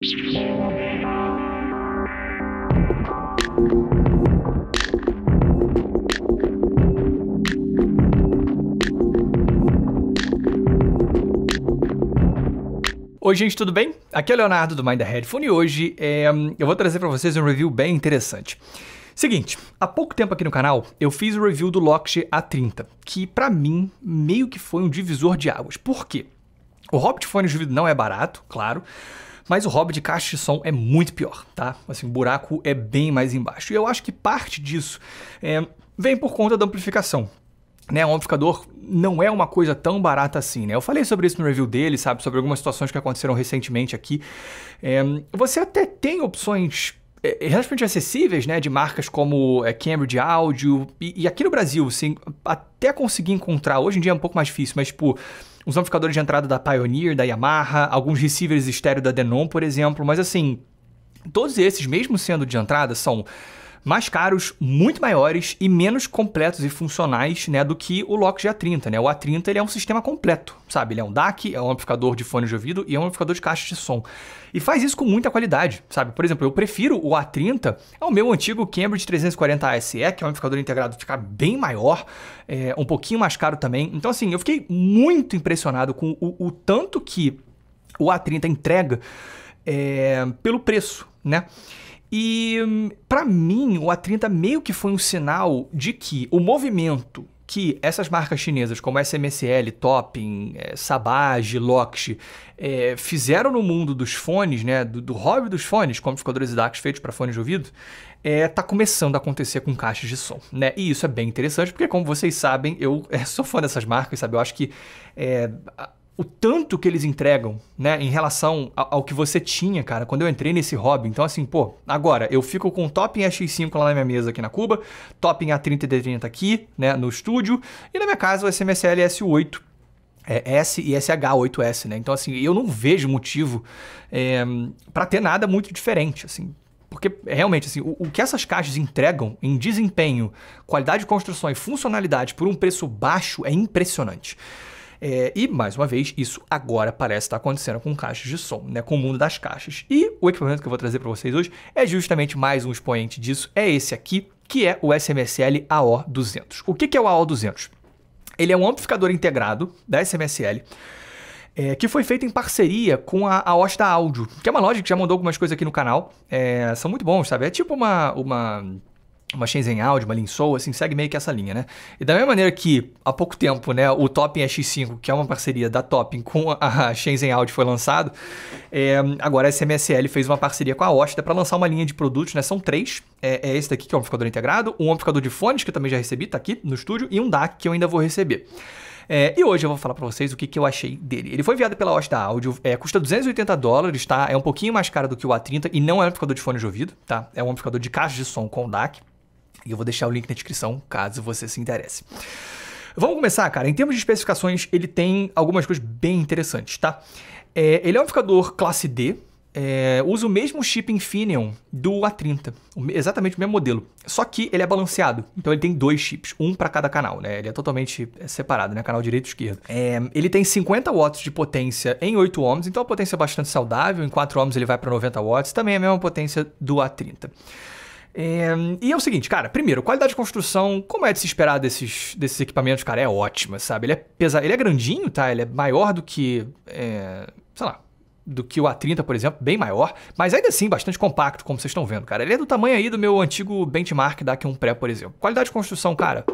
Oi gente, tudo bem? Aqui é o Leonardo do Mind the Headphone e hoje eu vou trazer para vocês um review bem interessante. Seguinte, há pouco tempo aqui no canal eu fiz o review do Lockheed A30, que pra mim meio que foi um divisor de águas. Por quê? O hobby de fone de ouvido não é barato, claro, mas o hobby de caixa de som é muito pior, tá? Assim, o buraco é bem mais embaixo. E eu acho que parte disso vem por conta da amplificação. Né, um amplificador não é uma coisa tão barata assim, né? Eu falei sobre isso no review dele, sabe? Sobre algumas situações que aconteceram recentemente aqui. Você até tem opções relativamente acessíveis, né? De marcas como Cambridge Audio. E aqui no Brasil, assim, até conseguir encontrar, hoje em dia é um pouco mais difícil, mas tipo, uns amplificadores de entrada da Pioneer, da Yamaha, alguns receivers estéreo da Denon, por exemplo. Mas assim, todos esses, mesmo sendo de entrada, são mais caros, muito maiores e menos completos e funcionais, né, do que o Lockheed A30, né? O A30 ele é um sistema completo, sabe? Ele é um DAC, é um amplificador de fone de ouvido e é um amplificador de caixa de som. E faz isso com muita qualidade, sabe? Por exemplo, eu prefiro o A30 ao meu antigo Cambridge 340 ASE, que é um amplificador integrado, fica bem maior, um pouquinho mais caro também. Então assim, eu fiquei muito impressionado com o tanto que o A30 entrega pelo preço, né? E para mim, o A30 meio que foi um sinal de que o movimento que essas marcas chinesas como SMSL, Topping, Sabage, Lockheed fizeram no mundo dos fones, né, do hobby dos fones, como amplificadores e DACs feitos para fones de ouvido, tá começando a acontecer com caixas de som, né? E isso é bem interessante porque, como vocês sabem, eu sou fã dessas marcas, sabe? Eu acho que o tanto que eles entregam, né, em relação ao que você tinha, cara, quando eu entrei nesse hobby. Então, assim, pô, agora eu fico com o Topping X5 lá na minha mesa aqui na Cuba, Topping A30 e D30 aqui, né, no estúdio, e na minha casa o SMSL S8, S e SH8S, né? Então, assim, eu não vejo motivo para ter nada muito diferente, assim. Porque, realmente, assim, o que essas caixas entregam em desempenho, qualidade de construção e funcionalidade por um preço baixo é impressionante. E, mais uma vez, isso agora parece estar acontecendo com caixas de som, né? Com o mundo das caixas. E o equipamento que eu vou trazer para vocês hoje é justamente mais um expoente disso, é esse aqui, que é o SMSL AO200. O que é o AO200? Ele é um amplificador integrado da SMSL, que foi feito em parceria com a Osta Audio, que é uma loja que já mandou algumas coisas aqui no canal. São muito bons, sabe? É tipo uma Shenzhen Audio, uma Linsou, assim, segue meio que essa linha, né? E da mesma maneira que, há pouco tempo, né, o Topping X5, que é uma parceria da Topping com a Shenzhen Audio, foi lançado, agora a SMSL fez uma parceria com a Osta para lançar uma linha de produtos, né? São três. Esse daqui, que é um amplificador integrado, um amplificador de fones, que eu também já recebi, tá aqui no estúdio, e um DAC, que eu ainda vou receber. E hoje eu vou falar para vocês o que eu achei dele. Ele foi enviado pela Osta Audio, custa $280, tá? É um pouquinho mais caro do que o A30 e não é um amplificador de fone de ouvido, tá? É um amplificador de caixa de som com DAC. E eu vou deixar o link na descrição, caso você se interesse. Vamos começar, cara. Em termos de especificações, ele tem algumas coisas bem interessantes, tá? Ele é um amplificador classe D, usa o mesmo chip Infineon do A30, exatamente o mesmo modelo. Só que ele é balanceado, então ele tem dois chips, um para cada canal, né? Ele é totalmente separado, né? Canal direito e esquerdo. Ele tem 50 watts de potência em 8 ohms, então a potência é bastante saudável. Em 4 ohms ele vai para 90 watts, também é a mesma potência do A30. E é o seguinte, cara, primeiro, qualidade de construção, como é de se esperar desses equipamentos, cara, é ótima, sabe? Ele é pesado, ele é grandinho, tá? Ele é maior do que, sei lá, do que o A30, por exemplo, bem maior, mas ainda assim bastante compacto, como vocês estão vendo, cara. Ele é do tamanho aí do meu antigo benchmark da Q1 Pré, por exemplo. Qualidade de construção, cara,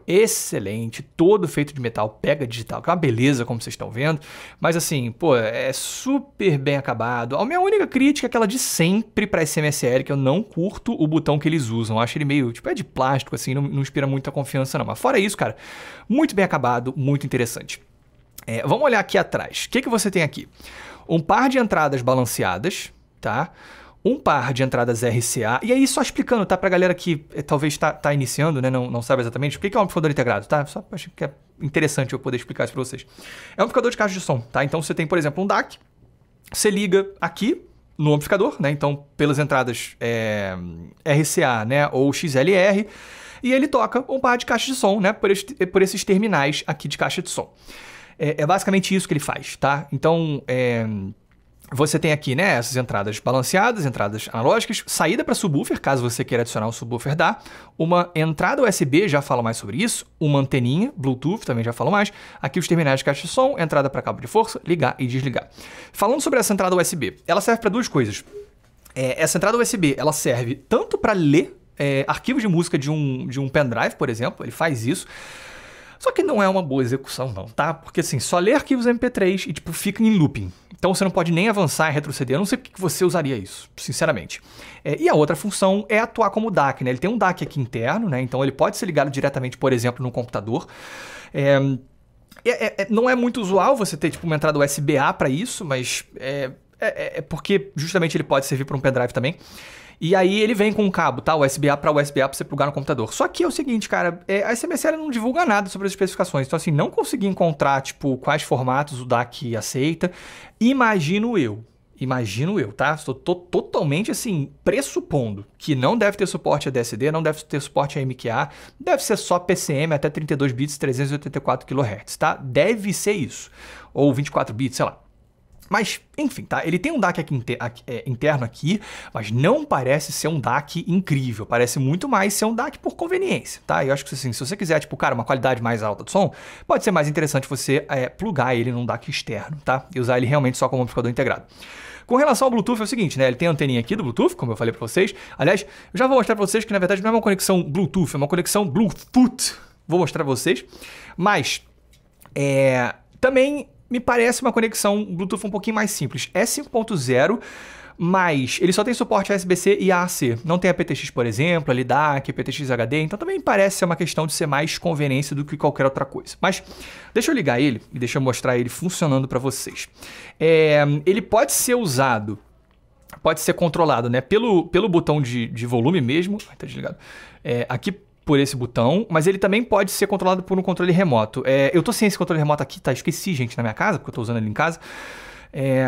excelente, todo feito de metal, pega digital, que é uma beleza, como vocês estão vendo, mas assim, pô, é super bem acabado. A minha única crítica é aquela de sempre pra SMSL, que eu não curto o botão que eles usam, eu acho ele meio, tipo, é de plástico, assim, não inspira muita confiança não, mas fora isso, cara, muito bem acabado, muito interessante. Vamos olhar aqui atrás, o que você tem aqui? Um par de entradas balanceadas, tá? Um par de entradas RCA, e aí só explicando, tá? Pra galera que talvez tá iniciando, né? Não sabe exatamente o que é um amplificador integrado, tá? Só acho que é interessante eu poder explicar isso pra vocês. É um amplificador de caixa de som, tá? Então você tem, por exemplo, um DAC, você liga aqui no amplificador, né? Então pelas entradas RCA, né? Ou XLR, e ele toca um par de caixa de som, né? Por esses terminais aqui de caixa de som. É basicamente isso que ele faz, tá? Então, Você tem aqui, né, essas entradas balanceadas, entradas analógicas, saída para subwoofer, caso você queira adicionar um subwoofer dá, uma entrada USB, já falo mais sobre isso, uma anteninha, Bluetooth, também já falo mais, aqui os terminais de caixa de som, entrada para cabo de força, ligar e desligar. Falando sobre essa entrada USB, ela serve para duas coisas. Essa entrada USB, ela serve tanto para ler arquivos de música de um pendrive, por exemplo, ele faz isso. Só que não é uma boa execução não, tá? Porque assim, só lê arquivos MP3 e tipo, fica em looping. Então você não pode nem avançar e retroceder. Eu não sei por que você usaria isso, sinceramente. E a outra função é atuar como DAC, né? Ele tem um DAC aqui interno, né? Então ele pode ser ligado diretamente, por exemplo, no computador. Não é muito usual você ter tipo, uma entrada USB-A para isso, mas é porque justamente ele pode servir para um pendrive também. E aí ele vem com um cabo, tá? USB-A para USB-A para você plugar no computador. Só que é o seguinte, cara, a SMSL não divulga nada sobre as especificações. Então assim, não consegui encontrar, tipo, quais formatos o DAC aceita. Imagino eu, tá? Estou totalmente, assim, pressupondo que não deve ter suporte a DSD, não deve ter suporte a MQA, deve ser só PCM até 32 bits, 384 kHz, tá? Deve ser isso. Ou 24 bits, sei lá. Mas, enfim, tá? Ele tem um DAC aqui interno aqui, mas não parece ser um DAC incrível. Parece muito mais ser um DAC por conveniência, tá? Eu acho que assim, se você quiser, tipo, cara, uma qualidade mais alta do som, pode ser mais interessante você plugar ele num DAC externo, tá? E usar ele realmente só como amplificador integrado. Com relação ao Bluetooth é o seguinte, né? Ele tem a anteninha aqui do Bluetooth, como eu falei pra vocês. Aliás, eu já vou mostrar pra vocês que na verdade não é uma conexão Bluetooth, é uma conexão Bluetooth. Vou mostrar pra vocês. Mas, também me parece uma conexão Bluetooth um pouquinho mais simples. É 5.0, mas ele só tem suporte a USB-C e AAC. Não tem aptX, por exemplo, LDAC, aptX HD, então também parece ser uma questão de ser mais conveniência do que qualquer outra coisa. Mas deixa eu ligar ele e deixa eu mostrar ele funcionando para vocês. Ele pode ser usado, pode ser controlado, né, pelo botão de volume mesmo. Tá desligado. Aqui por esse botão, mas ele também pode ser controlado por um controle remoto. Eu tô sem esse controle remoto aqui, tá? Esqueci, gente, na minha casa, porque eu tô usando ele em casa.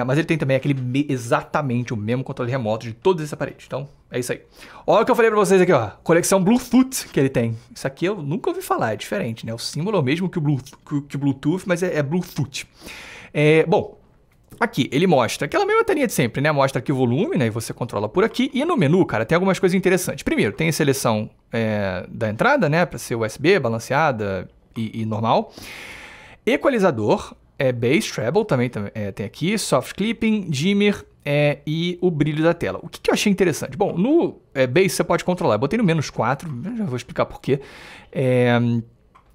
Mas ele tem também exatamente o mesmo controle remoto de todos esses aparelhos. Então, é isso aí. Olha o que eu falei pra vocês aqui, ó. Conexão Bluetooth que ele tem. Isso aqui eu nunca ouvi falar, é diferente, né? O símbolo é o mesmo que o Bluetooth, mas é Bluetooth. Bom, aqui, ele mostra aquela mesma telinha de sempre, né? Mostra aqui o volume, né? E você controla por aqui. E no menu, cara, tem algumas coisas interessantes. Primeiro, tem a seleção da entrada, né? Para ser USB, balanceada e normal. Equalizador, Bass, Treble também tem aqui. Soft Clipping, Dimmer e o brilho da tela. O que eu achei interessante? Bom, no Bass você pode controlar. Eu botei no -4, já vou explicar por quê.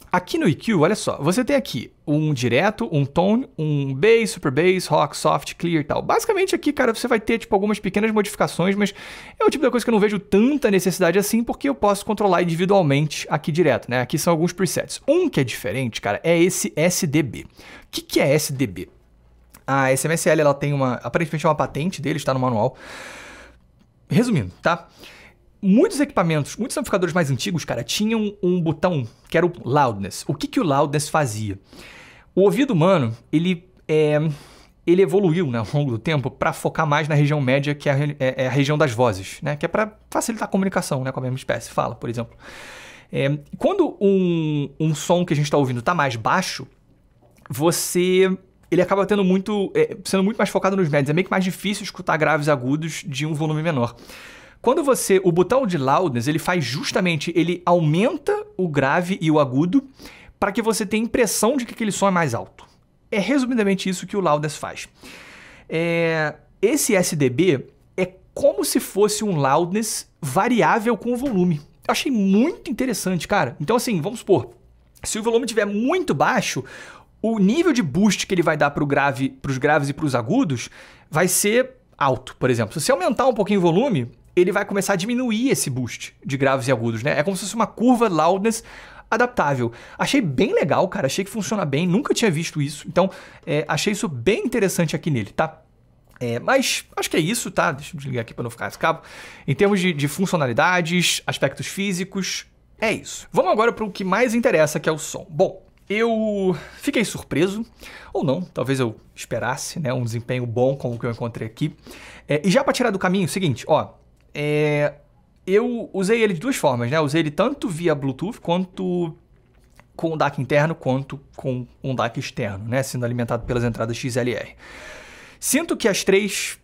Aqui no EQ, olha só, você tem aqui um direto, um tone, um bass, super bass, rock, soft, clear e tal. Basicamente aqui, cara, você vai ter tipo algumas pequenas modificações, mas é o tipo da coisa que eu não vejo tanta necessidade assim, porque eu posso controlar individualmente aqui direto, né? Aqui são alguns presets. Um que é diferente, cara, é esse SDB. O que é SDB? A SMSL, ela tem aparentemente uma patente dele, está no manual. Resumindo, tá? Muitos equipamentos, muitos amplificadores mais antigos, cara, tinham um botão que era o Loudness. O que o Loudness fazia? O ouvido humano, ele evoluiu, né, ao longo do tempo para focar mais na região média, que é a região das vozes, né, que é para facilitar a comunicação, né, com a mesma espécie, fala, por exemplo. Quando um som que a gente está ouvindo está mais baixo, ele acaba sendo muito mais focado nos médios. É meio que mais difícil escutar graves agudos de um volume menor. Quando o botão de loudness, ele faz justamente, ele aumenta o grave e o agudo para que você tenha a impressão de que aquele som é mais alto. É resumidamente isso que o loudness faz. Esse SDB é como se fosse um loudness variável com o volume. Eu achei muito interessante, cara. Então assim, vamos supor, se o volume estiver muito baixo, o nível de boost que ele vai dar para os graves e para os agudos vai ser alto, por exemplo. Se você aumentar um pouquinho o volume, ele vai começar a diminuir esse boost de graves e agudos, né? É como se fosse uma curva loudness adaptável. Achei bem legal, cara. Achei que funciona bem. Nunca tinha visto isso. Então, achei isso bem interessante aqui nele, tá? Mas acho que é isso, tá? Deixa eu desligar aqui para não ficar esse cabo. Em termos de funcionalidades, aspectos físicos, é isso. Vamos agora para o que mais interessa, que é o som. Bom, eu fiquei surpreso, ou não, talvez eu esperasse, né? Um desempenho bom como o que eu encontrei aqui. E já para tirar do caminho, o seguinte, ó. Eu usei ele de duas formas, né? Usei ele tanto via Bluetooth, quanto com um DAC interno, quanto com um DAC externo, né? Sendo alimentado pelas entradas XLR. Sinto que os três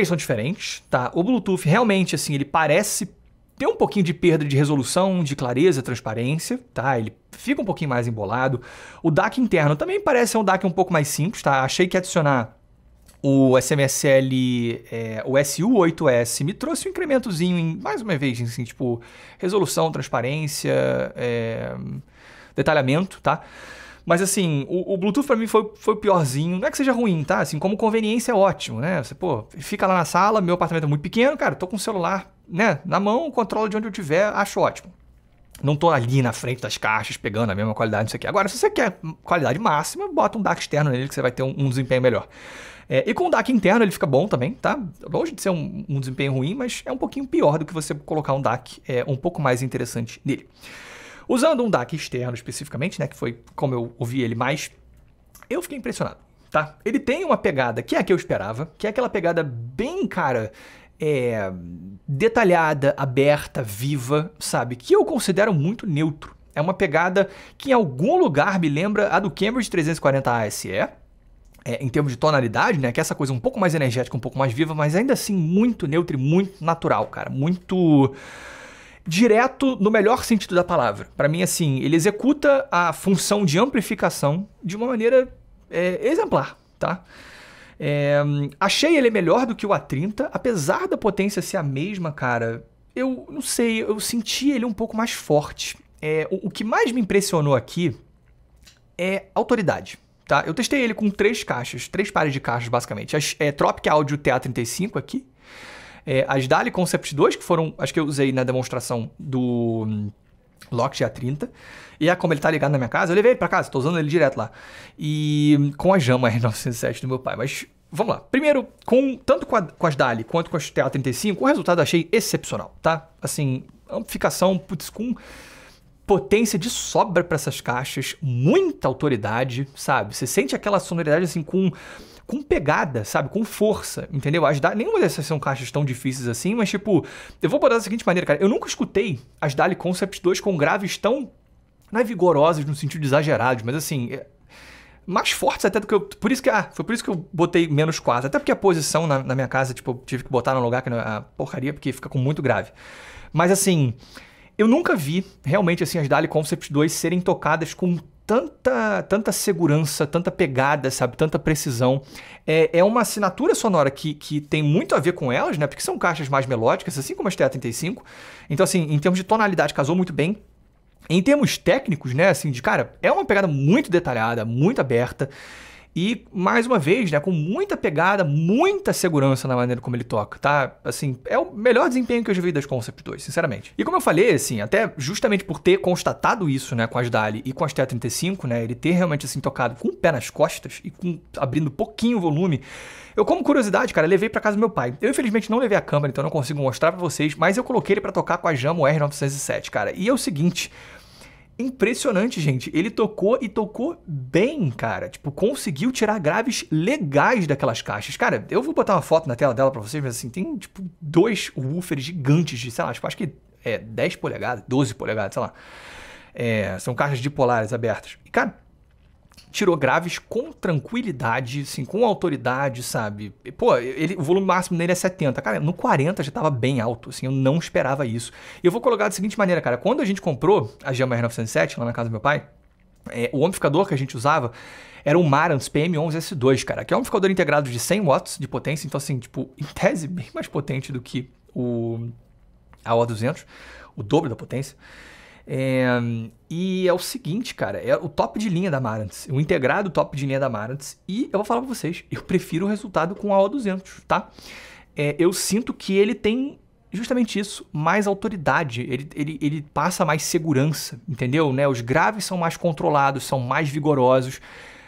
são diferentes, tá? O Bluetooth realmente, assim, ele parece ter um pouquinho de perda de resolução, de clareza, transparência, tá? Ele fica um pouquinho mais embolado. O DAC interno também parece ser um DAC um pouco mais simples, tá? Achei que adicionar o SMSL, o SU8S, me trouxe um incrementozinho, mais uma vez, assim, tipo, resolução, transparência, detalhamento, tá? Mas assim, o Bluetooth pra mim foi o piorzinho. Não é que seja ruim, tá? Assim, como conveniência é ótimo, né? Você, pô, fica lá na sala, meu apartamento é muito pequeno, cara, tô com o celular, né, na mão, controlo de onde eu tiver, acho ótimo. Não tô ali na frente das caixas pegando a mesma qualidade, não sei o quê. Agora, se você quer qualidade máxima, bota um DAC externo nele que você vai ter um desempenho melhor. E com o DAC interno ele fica bom também, tá? Longe de ser um desempenho ruim, mas é um pouquinho pior do que você colocar um DAC um pouco mais interessante nele. Usando um DAC externo especificamente, né, que foi como eu ouvi ele mais, eu fiquei impressionado, tá? Ele tem uma pegada que é a que eu esperava, que é aquela pegada bem, cara, detalhada, aberta, viva, sabe? Que eu considero muito neutro. É uma pegada que em algum lugar me lembra a do Cambridge 340 ASE, em termos de tonalidade, né? Que é essa coisa um pouco mais energética, um pouco mais viva, mas ainda assim muito neutro e muito natural, cara. Muito direto no melhor sentido da palavra. Para mim, assim, ele executa a função de amplificação de uma maneira exemplar, tá? Achei ele melhor do que o A30, apesar da potência ser a mesma, cara. Eu não sei, eu senti ele um pouco mais forte. O que mais me impressionou aqui é autoridade. Tá? Eu testei ele com três pares de caixas, basicamente. As Tropic Audio TA35 aqui, as DALI Concept 2, que foram as que eu usei na demonstração do Lockheed A30, e como ele tá ligado na minha casa, eu levei ele pra casa, tô usando ele direto lá. E com a Jama R907 do meu pai. Mas vamos lá. Primeiro, tanto com as DALI quanto com as TA35, o resultado eu achei excepcional, tá? Assim, amplificação, putz, com potência de sobra para essas caixas, muita autoridade, sabe? Você sente aquela sonoridade assim com pegada, sabe? Com força, entendeu? Nenhuma dessas são caixas tão difíceis assim, mas tipo, eu vou botar da seguinte maneira, cara, eu nunca escutei as DALI Concept 2 com graves tão, não é vigorosos no sentido de exagerados, mas assim, mais fortes até do que eu... foi por isso que eu botei menos 4, até porque a posição na minha casa, tipo, eu tive que botar num lugar que não é a porcaria, porque fica com muito grave. Mas assim, eu nunca vi, realmente, assim, as DALI Concept 2 serem tocadas com tanta segurança, tanta pegada, sabe? Tanta precisão. É uma assinatura sonora que tem muito a ver com elas, né? Porque são caixas mais melódicas, assim como as TA35. Então, assim, em termos de tonalidade, casou muito bem. Em termos técnicos, né? Assim, cara, é uma pegada muito detalhada, muito aberta. E, mais uma vez, né, com muita pegada, muita segurança na maneira como ele toca, tá? Assim, é o melhor desempenho que eu já vi das Concept 2, sinceramente. E como eu falei, assim, até justamente por ter constatado isso, né, com as DALI e com as TA35, né, ele ter realmente, assim, tocado com o pé nas costas e abrindo pouquinho o volume, eu, como curiosidade, cara, levei pra casa do meu pai. Eu, infelizmente, não levei a câmera, então não consigo mostrar pra vocês, mas eu coloquei ele pra tocar com a Jamo R907, cara. E é o seguinte... Impressionante, gente. Ele tocou e tocou bem, cara. Tipo, conseguiu tirar graves legais daquelas caixas. Cara, eu vou botar uma foto na tela dela pra vocês, mas assim, tem, tipo, 2 woofers gigantes de, sei lá, tipo, acho que 10 polegadas, 12 polegadas, sei lá. São caixas dipolares abertas. E, cara, tirou graves com tranquilidade, assim, com autoridade, sabe? Pô, o volume máximo dele é 70. Cara, no 40 já tava bem alto, assim, eu não esperava isso. E eu vou colocar da seguinte maneira, cara. Quando a gente comprou a Jama R907 lá na casa do meu pai, o amplificador que a gente usava era um Marantz PM11S2, cara, que é um amplificador integrado de 100 watts de potência, então, assim, tipo, em tese, bem mais potente do que a O200, o dobro da potência. E é o seguinte, cara, é o top de linha da Marantz, o integrado top de linha da Marantz, e eu vou falar pra vocês, eu prefiro o resultado com a O200, tá? Eu sinto que ele tem justamente isso, mais autoridade, ele passa mais segurança, entendeu? Né? Os graves são mais controlados, são mais vigorosos.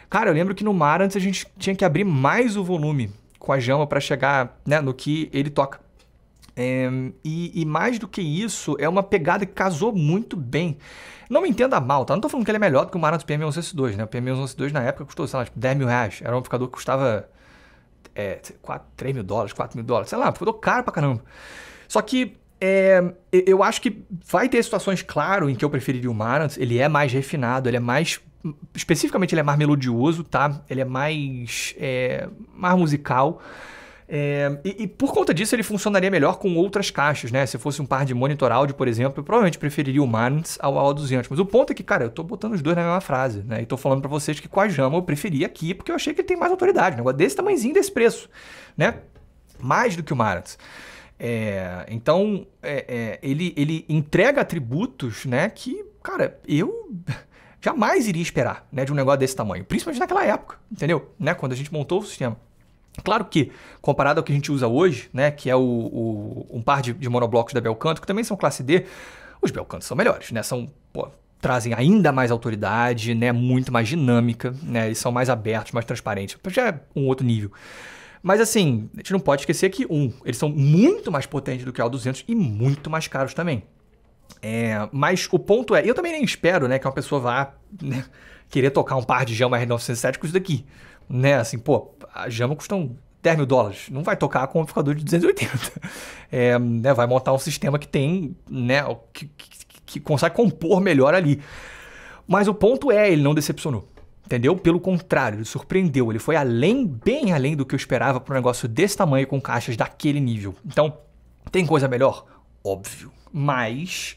Cara, eu lembro que no Marantz a gente tinha que abrir mais o volume com a Jama pra chegar, né, no que ele toca. E mais do que isso, é uma pegada que casou muito bem. Não me entenda mal, tá? Não tô falando que ele é melhor do que o Marantz PM11S2, né? O PM11S2 na época custou, sei lá, tipo, 10 mil reais. Era um amplificador que custava 3 mil dólares, 4 mil dólares, sei lá, ficou caro pra caramba. Só que Eu acho que vai ter situações, claro, em que eu preferiria o Marantz. Ele é mais refinado, ele é mais... Especificamente, ele é mais melodioso, tá? Ele é mais musical. E por conta disso, ele funcionaria melhor com outras caixas, né? Se fosse um par de monitor áudio, por exemplo, eu provavelmente preferiria o Marantz ao AO200. Mas o ponto é que, cara, eu tô botando os dois na mesma frase, né? E tô falando pra vocês que com a Jama eu preferia aqui, porque eu achei que ele tem mais autoridade. Um negócio desse tamanhozinho, desse preço, né? Mais do que o Marantz. Então, ele entrega atributos, né, que, cara, eu jamais iria esperar, né, de um negócio desse tamanho. Principalmente naquela época, entendeu? Né, quando a gente montou o sistema. Claro que, comparado ao que a gente usa hoje, né, que é um par de monoblocos da Belcanto, que também são classe D, os Belcantos são melhores, né, trazem ainda mais autoridade, né, muito mais dinâmica, né, eles são mais abertos, mais transparentes. Já é um outro nível. Mas assim, a gente não pode esquecer que, eles são muito mais potentes do que o A200 e muito mais caros também. Mas o ponto eu também nem espero, né, que uma pessoa vá, né, querer tocar um par de Jama R907 com isso daqui. Né, assim, pô, a Jama custa $10 mil. Não vai tocar com um amplificador de 280. Né, vai montar um sistema que tem, né, que consegue compor melhor ali. Mas o ponto ele não decepcionou. Entendeu? Pelo contrário, ele surpreendeu. Ele foi bem além do que eu esperava para um negócio desse tamanho com caixas daquele nível. Então, tem coisa melhor? Óbvio. Mas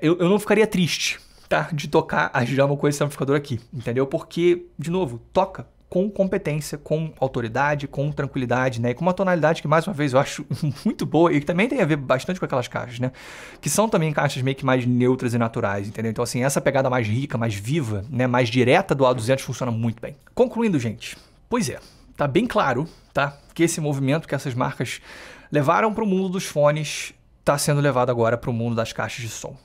eu não ficaria triste, tá? De tocar a Jama com esse amplificador aqui. Entendeu? Porque, de novo, toca com competência, com autoridade, com tranquilidade, né? E com uma tonalidade que, mais uma vez, eu acho muito boa e que também tem a ver bastante com aquelas caixas, né? Que são também caixas meio que mais neutras e naturais, entendeu? Então, assim, essa pegada mais rica, mais viva, né? Mais direta do A200 funciona muito bem. Concluindo, gente, pois tá bem claro, tá? Que esse movimento que essas marcas levaram para o mundo dos fones está sendo levado agora para o mundo das caixas de som.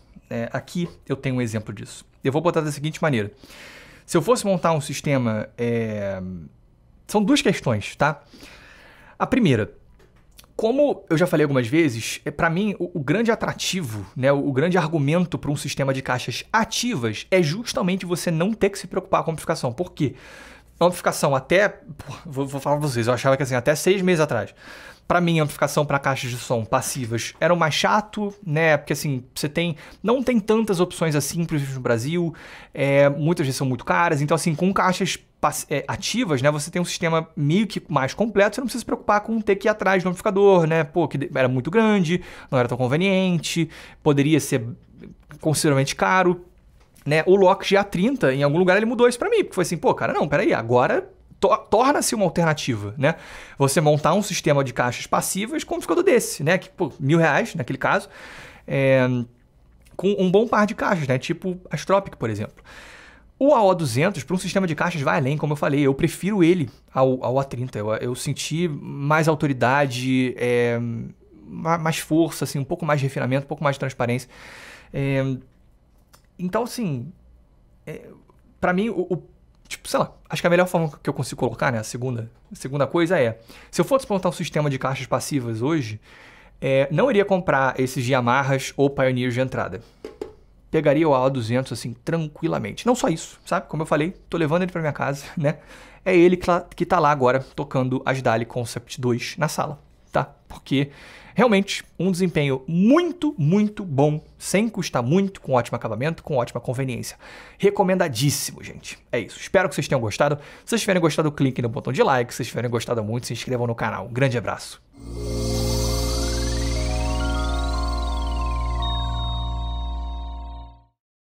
Aqui eu tenho um exemplo disso. Eu vou botar da seguinte maneira. Se eu fosse montar um sistema... São duas questões, tá? A primeira, como eu já falei algumas vezes, para mim o grande atrativo, né, o grande argumento para um sistema de caixas ativas é justamente você não ter que se preocupar com a amplificação. Por quê? A amplificação vou falar para vocês, eu achava que assim, até 6 meses atrás, para mim a amplificação para caixas de som passivas era o mais chato, né? Porque assim, não tem tantas opções assim no Brasil, muitas vezes são muito caras, então assim, com caixas ativas, né, você tem um sistema meio que mais completo, você não precisa se preocupar com ter que ir atrás do amplificador, né? Pô, que era muito grande, não era tão conveniente, poderia ser consideravelmente caro, né? O Lockheed A30, em algum lugar ele mudou isso para mim, porque foi assim, pô, cara, não, peraí, agora torna-se uma alternativa, né? Você montar um sistema de caixas passivas com um amplificador desse, né? Que, pô, R$1.000 naquele caso, com um bom par de caixas, né? Tipo a Stropic, por exemplo. O AO200, para um sistema de caixas, vai além, como eu falei. Eu prefiro ele ao A30. Eu senti mais autoridade, mais força, assim, um pouco mais de refinamento, um pouco mais de transparência. Então, assim, para mim, tipo, sei lá, acho que a melhor forma que eu consigo colocar, né, a segunda coisa se eu fosse montar um sistema de caixas passivas hoje, não iria comprar esses Yamahas ou Pioneers de entrada. Pegaria o AO200, assim, tranquilamente. Não só isso, sabe? Como eu falei, tô levando ele pra minha casa, né? É ele que tá lá agora, tocando as DALI Concept 2 na sala, tá? Porque, realmente, um desempenho muito, muito bom, sem custar muito, com ótimo acabamento, com ótima conveniência. Recomendadíssimo, gente. É isso. Espero que vocês tenham gostado. Se vocês tiverem gostado, cliquem no botão de like. Se vocês tiverem gostado muito, se inscrevam no canal. Um grande abraço.